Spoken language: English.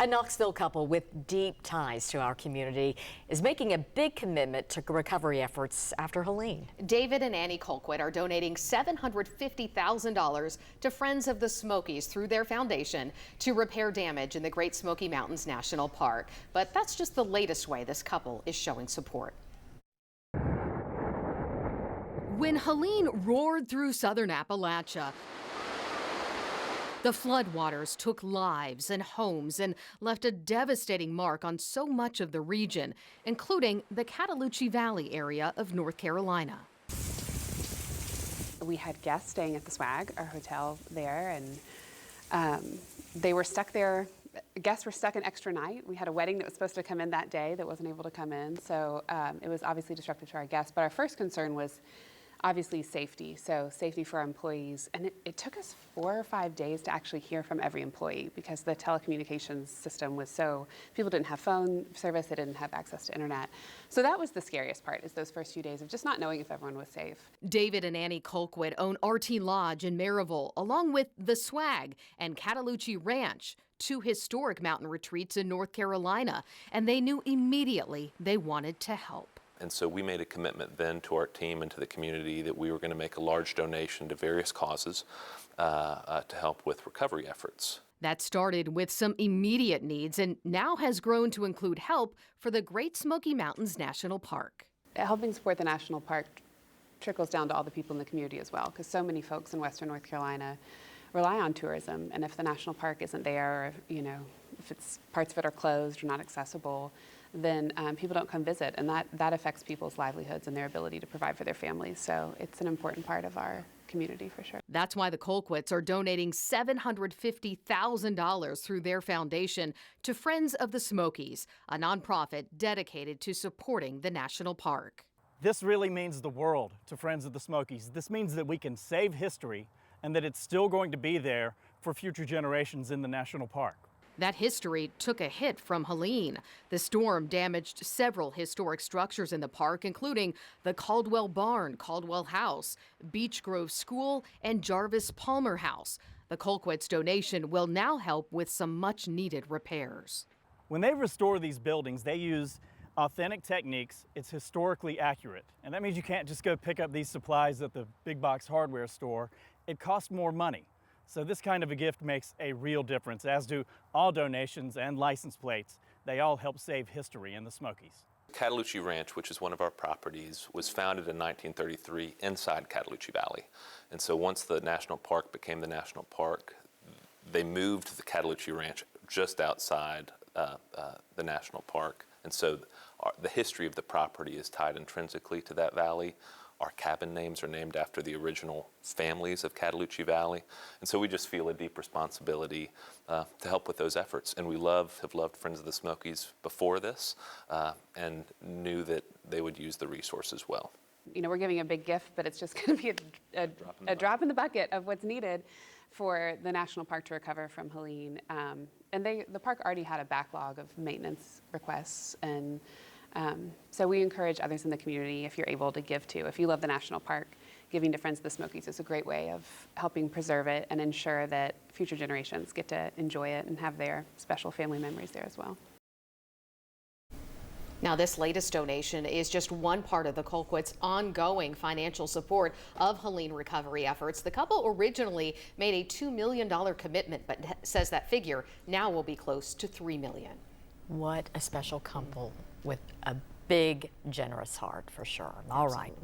A Knoxville couple with deep ties to our community is making a big commitment to recovery efforts after Helene. David and Annie Colquitts are donating $750,000 to Friends of the Smokies through their foundation to repair damage in the Great Smoky Mountains National Park. But that's just the latest way this couple is showing support. When Helene roared through southern Appalachia, the floodwaters took lives and homes and left a devastating mark on so much of the region, including the Cataloochee Valley area of North Carolina. We had guests staying at the Swag, our hotel there, and they were stuck there. Guests were stuck an extra night. We had a wedding that was supposed to come in that day that wasn't able to come in, so it was obviously disruptive to our guests. But our first concern was obviously safety, so safety for our employees. And it took us 4 or 5 days to actually hear from every employee because the telecommunications system was so, people didn't have phone service, they didn't have access to internet. So that was the scariest part, is those first few days of just not knowing if everyone was safe. David and Annie Colquitts own RT Lodge in Maryville, along with the Swag and Cataloochee Ranch, 2 historic mountain retreats in North Carolina, and they knew immediately they wanted to help. And so we made a commitment then to our team and to the community that we were going to make a large donation to various causes to help with recovery efforts. That started with some immediate needs and now has grown to include help for the Great Smoky Mountains National Park. Helping support the national park trickles down to all the people in the community as well, because so many folks in Western North Carolina rely on tourism, and if the national park isn't there, or if it's parts of it are closed or not accessible, then people don't come visit, and that affects people's livelihoods and their ability to provide for their families. So it's an important part of our community for sure. That's why the Colquitts are donating $750,000 through their foundation to Friends of the Smokies, a nonprofit dedicated to supporting the national park. This really means the world to Friends of the Smokies. This means that we can save history and that it's still going to be there for future generations in the national park. That history took a hit from Helene. The storm damaged several historic structures in the park, including the Caldwell Barn, Caldwell House, Beech Grove School, and Jarvis Palmer House. The Colquitts donation will now help with some much-needed repairs. When they restore these buildings, they use authentic techniques. It's historically accurate. And that means you can't just go pick up these supplies at the big box hardware store. It costs more money. So this kind of a gift makes a real difference, as do all donations and license plates. They all help save history in the Smokies. Cataloochee Ranch, which is one of our properties, was founded in 1933 inside Cataloochee Valley. And so once the national park became the national park, they moved the Cataloochee Ranch just outside the national park. And so the history of the property is tied intrinsically to that valley. Our cabin names are named after the original families of Cataloochee Valley. And so we just feel a deep responsibility to help with those efforts. And we have loved Friends of the Smokies before this and knew that they would use the resources well. We're giving a big gift, but it's just going to be a drop in the bucket of what's needed for the national park to recover from Helene. And the park already had a backlog of maintenance requests, and so we encourage others in the community, if you're able to give to. If you love the national park, giving to Friends of the Smokies is a great way of helping preserve it and ensure that future generations get to enjoy it and have their special family memories there as well. Now, this latest donation is just one part of the Colquitts' ongoing financial support of Helene recovery efforts. The couple originally made a $2 million commitment, but says that figure now will be close to $3 million. What a special couple with a big, generous heart, for sure. All right.